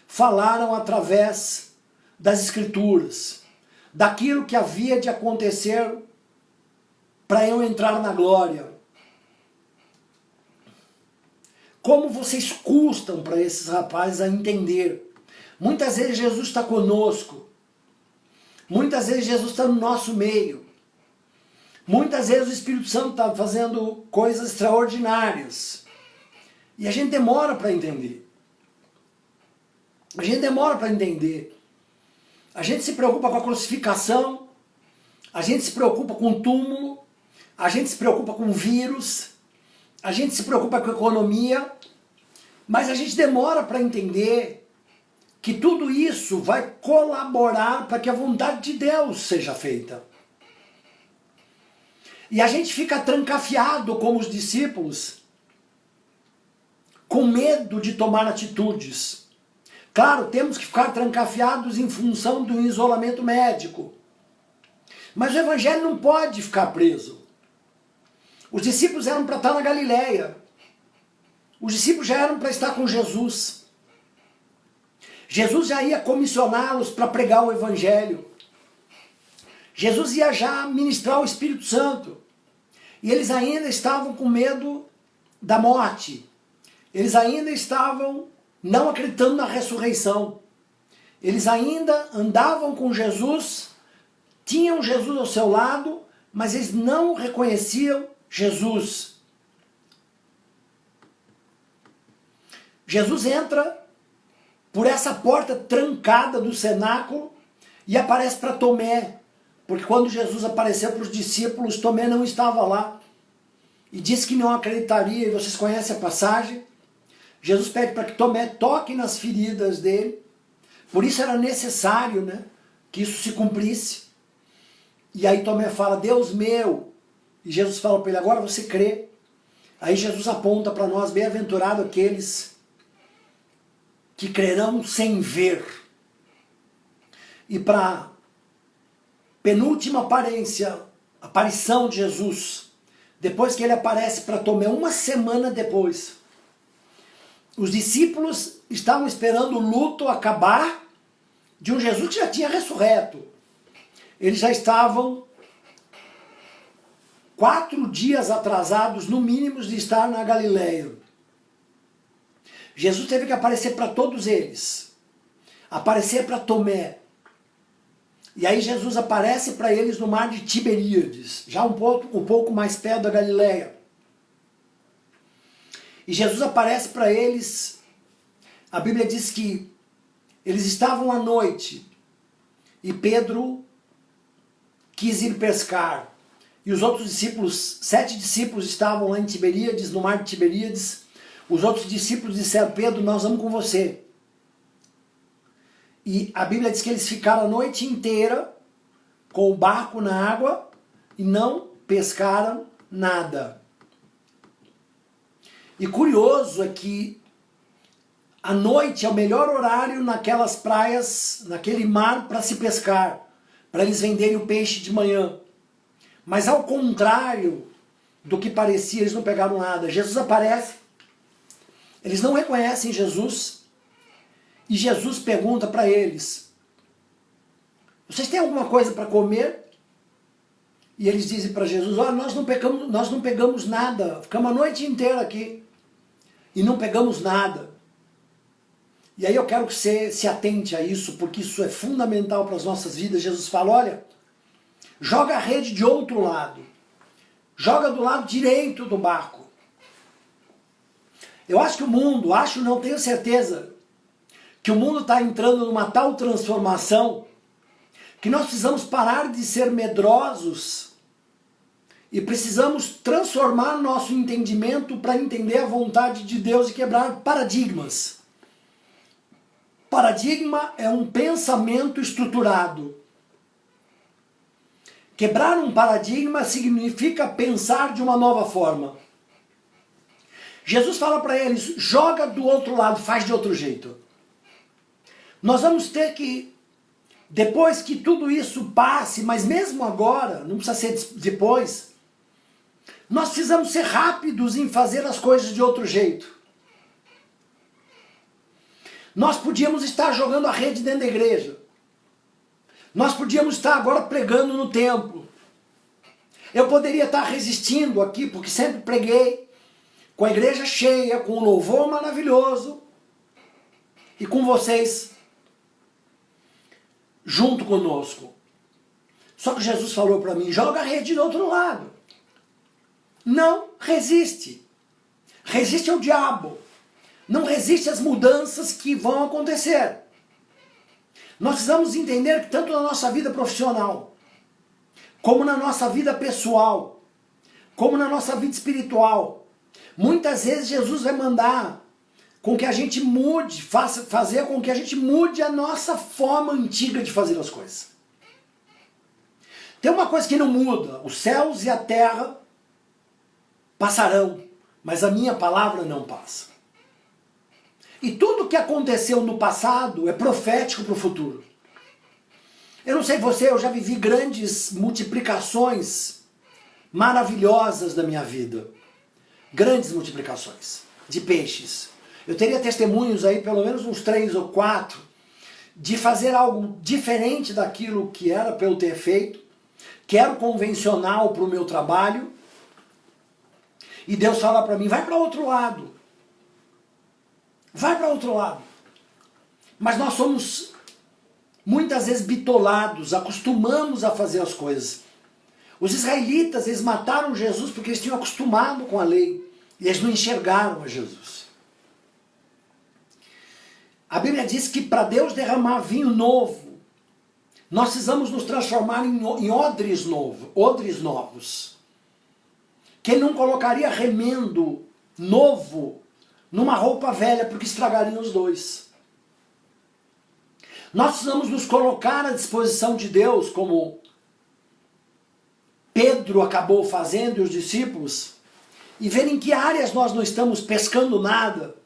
falaram através das Escrituras, daquilo que havia de acontecer para eu entrar na glória. Como vocês custam para esses rapazes a entender. Muitas vezes Jesus está conosco, Muitas vezes Jesus está no nosso meio. Muitas vezes o Espírito Santo está fazendo coisas extraordinárias. E a gente demora para entender. A gente demora para entender. A gente se preocupa com a crucificação, a gente se preocupa com o túmulo, a gente se preocupa com o vírus, a gente se preocupa com a economia, mas a gente demora para entender que tudo isso vai colaborar para que a vontade de Deus seja feita. E a gente fica trancafiado como os discípulos, com medo de tomar atitudes. Claro, temos que ficar trancafiados em função do isolamento médico. Mas o evangelho não pode ficar preso. Os discípulos eram para estar na Galileia. Os discípulos já eram para estar com Jesus. Jesus já ia comissioná-los para pregar o evangelho. Jesus ia já ministrar o Espírito Santo. E eles ainda estavam com medo da morte. Eles ainda estavam não acreditando na ressurreição. Eles ainda andavam com Jesus, tinham Jesus ao seu lado, mas eles não reconheciam Jesus. Jesus entra por essa porta trancada do cenáculo e aparece para Tomé. Porque quando Jesus apareceu para os discípulos, Tomé não estava lá. E disse que não acreditaria, e vocês conhecem a passagem. Jesus pede para que Tomé toque nas feridas dele. Por isso era necessário, né, que isso se cumprisse. E aí Tomé fala, Deus meu. E Jesus fala para ele, agora você crê. Aí Jesus aponta para nós, bem-aventurado aqueles que crerão sem ver. E para penúltima aparição de Jesus, depois que ele aparece para Tomé, uma semana depois, os discípulos estavam esperando o luto acabar de um Jesus que já tinha ressurreto. Eles já estavam 4 dias atrasados, no mínimo, de estar na Galileia. Jesus teve que aparecer para todos eles. Aparecer para Tomé. E aí Jesus aparece para eles no mar de Tiberíades, já um pouco mais perto da Galileia. E Jesus aparece para eles, a Bíblia diz que eles estavam à noite, e Pedro quis ir pescar. E os outros discípulos, 7 discípulos estavam lá em Tiberíades, no mar de Tiberíades. Os outros discípulos disseram, Pedro, nós vamos com você. E a Bíblia diz que eles ficaram a noite inteira com o barco na água e não pescaram nada. E curioso é que a noite é o melhor horário naquelas praias, naquele mar, para se pescar, para eles venderem o peixe de manhã. Mas ao contrário do que parecia, eles não pegaram nada. Jesus aparece, eles não reconhecem Jesus, e Jesus pergunta para eles, vocês têm alguma coisa para comer? E eles dizem para Jesus, olha, nós não pegamos nada, ficamos a noite inteira aqui e não pegamos nada. E aí eu quero que você se atente a isso, porque isso é fundamental para as nossas vidas. Jesus fala, olha, joga a rede de outro lado, joga do lado direito do barco. Eu acho que o mundo, não tenho certeza, que o mundo está entrando numa tal transformação que nós precisamos parar de ser medrosos e precisamos transformar nosso entendimento para entender a vontade de Deus e quebrar paradigmas. Paradigma é um pensamento estruturado. Quebrar um paradigma significa pensar de uma nova forma. Jesus fala para eles, joga do outro lado, faz de outro jeito. Nós vamos ter que, depois que tudo isso passe, mas mesmo agora, não precisa ser depois, nós precisamos ser rápidos em fazer as coisas de outro jeito. Nós podíamos estar jogando a rede dentro da igreja. Nós podíamos estar agora pregando no templo. Eu poderia estar resistindo aqui, porque sempre preguei com a igreja cheia, com um louvor maravilhoso, e com vocês junto conosco. Só que Jesus falou para mim, joga a rede do outro lado. Não resiste. Resiste ao diabo. Não resiste às mudanças que vão acontecer. Nós precisamos entender que tanto na nossa vida profissional, como na nossa vida pessoal, como na nossa vida espiritual, muitas vezes Jesus vai mandar com que a gente mude, fazer com que a gente mude a nossa forma antiga de fazer as coisas. Tem uma coisa que não muda, os céus e a terra passarão, mas a minha palavra não passa. E tudo que aconteceu no passado é profético para o futuro. Eu não sei você, eu já vivi grandes multiplicações maravilhosas da minha vida. Grandes multiplicações de peixes. Eu teria testemunhos aí, pelo menos uns 3 ou 4, de fazer algo diferente daquilo que era para eu ter feito, que era convencional para o meu trabalho, e Deus fala para mim, vai para outro lado. Vai para outro lado. Mas nós somos muitas vezes bitolados, acostumamos a fazer as coisas. Os israelitas, eles mataram Jesus porque eles tinham acostumado com a lei. E eles não enxergaram a Jesus. A Bíblia diz que para Deus derramar vinho novo, nós precisamos nos transformar em odres novos. Que não colocaria remendo novo numa roupa velha, porque estragariam os dois. Nós precisamos nos colocar à disposição de Deus, como Pedro acabou fazendo e os discípulos, e ver em que áreas nós não estamos pescando nada,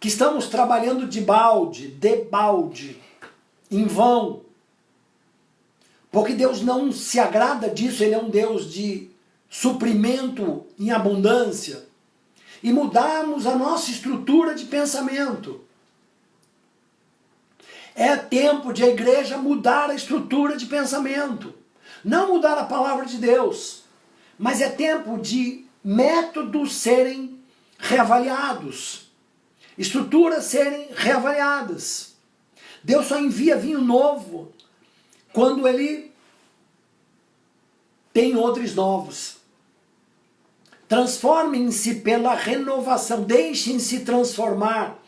que estamos trabalhando debalde, em vão. Porque Deus não se agrada disso, Ele é um Deus de suprimento em abundância. E mudarmos a nossa estrutura de pensamento. É tempo de a igreja mudar a estrutura de pensamento. Não mudar a palavra de Deus, mas é tempo de métodos serem reavaliados, estruturas serem reavaliadas. Deus só envia vinho novo quando Ele tem odres novos. Transformem-se pela renovação, deixem-se transformar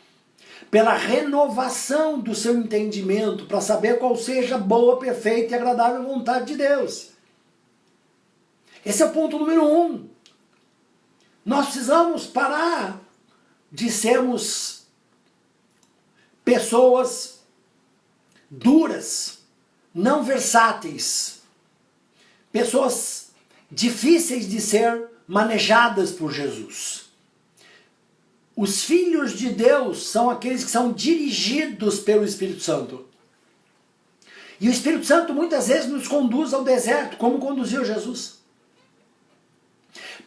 pela renovação do seu entendimento, para saber qual seja a boa, perfeita e agradável vontade de Deus. Esse é o ponto número 1. Nós precisamos parar de sermos pessoas duras, não versáteis, pessoas difíceis de ser manejadas por Jesus. Os filhos de Deus são aqueles que são dirigidos pelo Espírito Santo. E o Espírito Santo muitas vezes nos conduz ao deserto, como conduziu Jesus.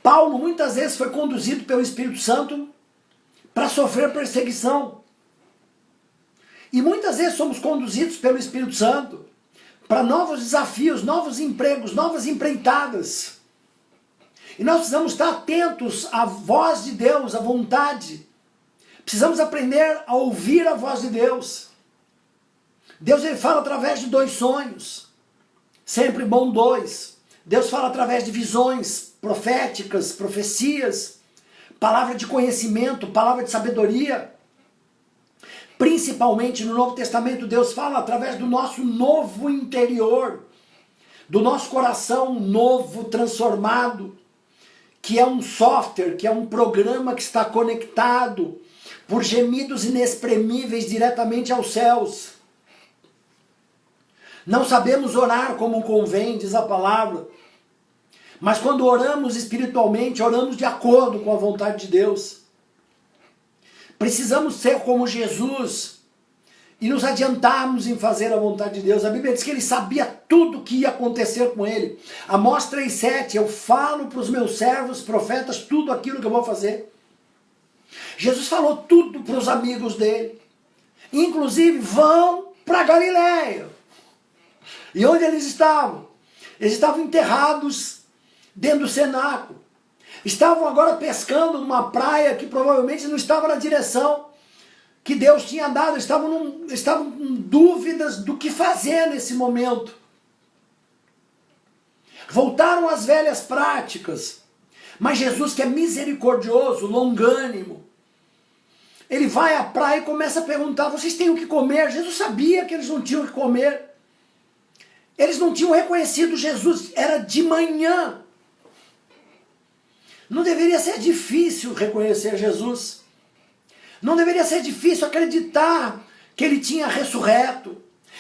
Paulo muitas vezes foi conduzido pelo Espírito Santo para sofrer perseguição. E muitas vezes somos conduzidos pelo Espírito Santo para novos desafios, novos empregos, novas empreitadas. E nós precisamos estar atentos à voz de Deus, à vontade. Precisamos aprender a ouvir a voz de Deus. Deus, Ele fala através de 2 sonhos. Sempre bom 2. Deus fala através de visões proféticas, profecias, palavra de conhecimento, palavra de sabedoria. Principalmente no Novo Testamento, Deus fala através do nosso novo interior, do nosso coração novo, transformado, que é um software, que é um programa que está conectado por gemidos inexprimíveis diretamente aos céus. Não sabemos orar como convém, diz a palavra, mas quando oramos espiritualmente, oramos de acordo com a vontade de Deus. Precisamos ser como Jesus e nos adiantarmos em fazer a vontade de Deus. A Bíblia diz que Ele sabia tudo o que ia acontecer com Ele. Amós 3,7, eu falo para os meus servos, profetas, tudo aquilo que eu vou fazer. Jesus falou tudo para os amigos dele. Inclusive, vão para Galileia. E onde eles estavam? Eles estavam enterrados dentro do cenáculo. Estavam agora pescando numa praia que provavelmente não estava na direção que Deus tinha dado. Estavam com dúvidas do que fazer nesse momento. voltaram às velhas práticas. Mas Jesus, que é misericordioso, longânimo, ele vai à praia e começa a perguntar, vocês têm o que comer? Jesus sabia que eles não tinham o que comer. Eles não tinham reconhecido Jesus, era de manhã. Não deveria ser difícil reconhecer Jesus. Não deveria ser difícil acreditar que ele tinha ressurreto.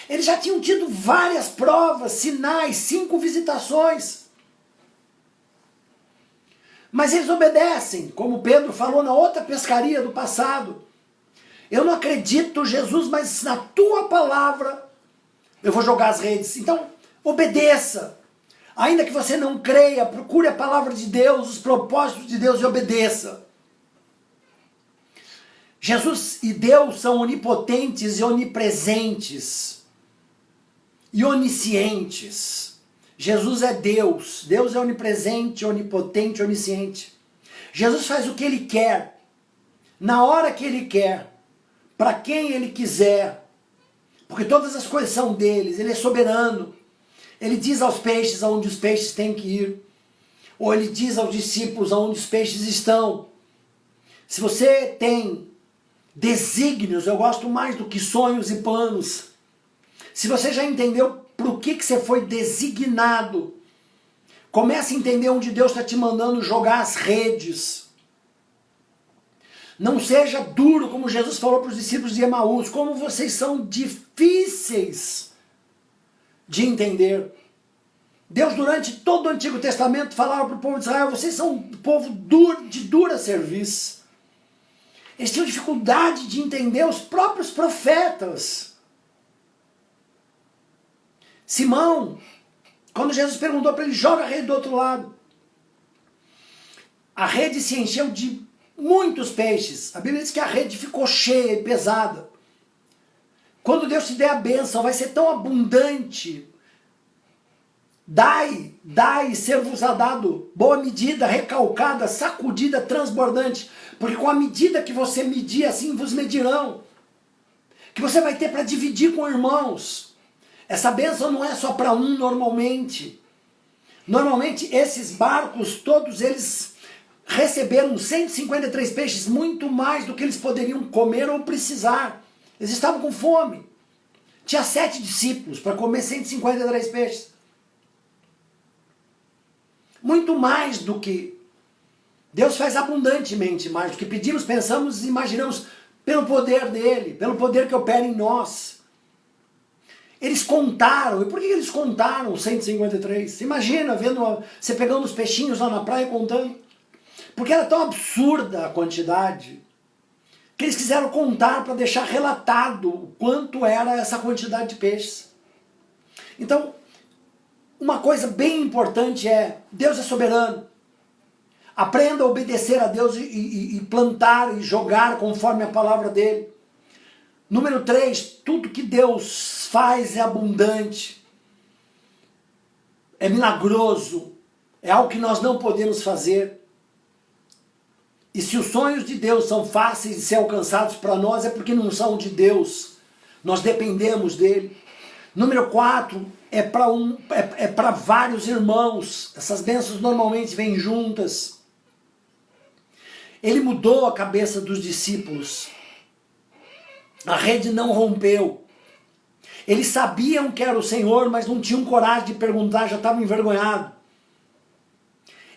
Eles já tinham tido várias provas, sinais, 5 visitações. Mas eles obedecem, como Pedro falou na outra pescaria do passado. Eu não acredito, Jesus, mas na tua palavra eu vou jogar as redes. Então, obedeça. Ainda que você não creia, procure a palavra de Deus, os propósitos de Deus e obedeça. Jesus e Deus são onipotentes e onipresentes e oniscientes. Jesus é Deus. Deus é onipresente, onipotente, onisciente. Jesus faz o que ele quer, na hora que ele quer, para quem ele quiser, porque todas as coisas são deles, ele é soberano. Ele diz aos peixes aonde os peixes têm que ir, ou ele diz aos discípulos aonde os peixes estão. Se você tem desígnios, eu gosto mais do que sonhos e planos. Se você já entendeu para o que você foi designado, comece a entender onde Deus está te mandando jogar as redes. Não seja duro, como Jesus falou para os discípulos de Emaús, como vocês são difíceis de entender. Deus, durante todo o Antigo Testamento, falava para o povo de Israel, vocês são um povo de dura serviço. Eles tinham dificuldade de entender os próprios profetas. Simão, quando Jesus perguntou para ele, joga a rede do outro lado. A rede se encheu de muitos peixes. A Bíblia diz que a rede ficou cheia e pesada. Quando Deus te der a bênção, vai ser tão abundante. Dai, ser-vos-á dado, boa medida, recalcada, sacudida, transbordante, porque com a medida que você medir, assim vos medirão, que você vai ter para dividir com irmãos. Essa bênção não é só para um normalmente. Normalmente esses barcos, todos eles receberam 153 peixes, muito mais do que eles poderiam comer ou precisar. Eles estavam com fome. Tinha 7 discípulos para comer 153 peixes. Muito mais do que Deus faz abundantemente mais do que pedimos, pensamos e imaginamos pelo poder dele, pelo poder que opera em nós. Eles contaram, e por que eles contaram 153? Imagina você pegando os peixinhos lá na praia e contando. Porque era tão absurda a quantidade que eles quiseram contar para deixar relatado o quanto era essa quantidade de peixes. Então, uma coisa bem importante é, Deus é soberano. Aprenda a obedecer a Deus e plantar e jogar conforme a palavra dele. Número 3, tudo que Deus faz é abundante, é milagroso, é algo que nós não podemos fazer. E se os sonhos de Deus são fáceis de ser alcançados para nós, é porque não são de Deus. Nós dependemos dele. Número 4, é para vários irmãos. Essas bênçãos normalmente vêm juntas. Ele mudou a cabeça dos discípulos. A rede não rompeu. Eles sabiam que era o Senhor, mas não tinham coragem de perguntar, já estavam envergonhados.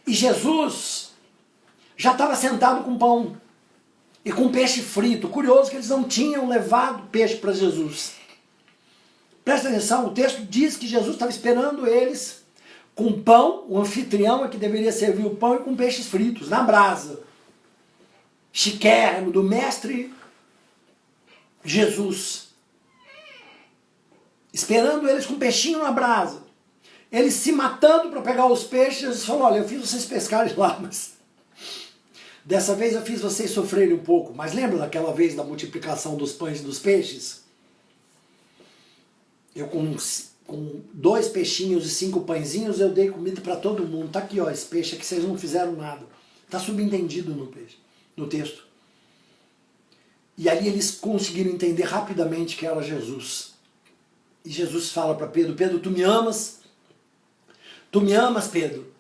E Jesus já estava sentado com pão e com peixe frito. Curioso que eles não tinham levado peixe para Jesus. Presta atenção, o texto diz que Jesus estava esperando eles com pão, o anfitrião é que deveria servir o pão, e com peixes fritos, na brasa. Chiquérrimo, do mestre Jesus. Esperando eles com peixinho na brasa. Eles se matando para pegar os peixes. Jesus falou, olha, eu fiz vocês pescarem lá, mas dessa vez eu fiz vocês sofrerem um pouco. Mas lembra daquela vez da multiplicação dos pães e dos peixes? Eu com 2 peixinhos e 5 pãezinhos, eu dei comida para todo mundo. Tá aqui, ó, esse peixe aqui, vocês não fizeram nada. Está subentendido no texto. E ali eles conseguiram entender rapidamente que era Jesus. E Jesus fala para Pedro, Pedro, tu me amas? Tu me amas, Pedro?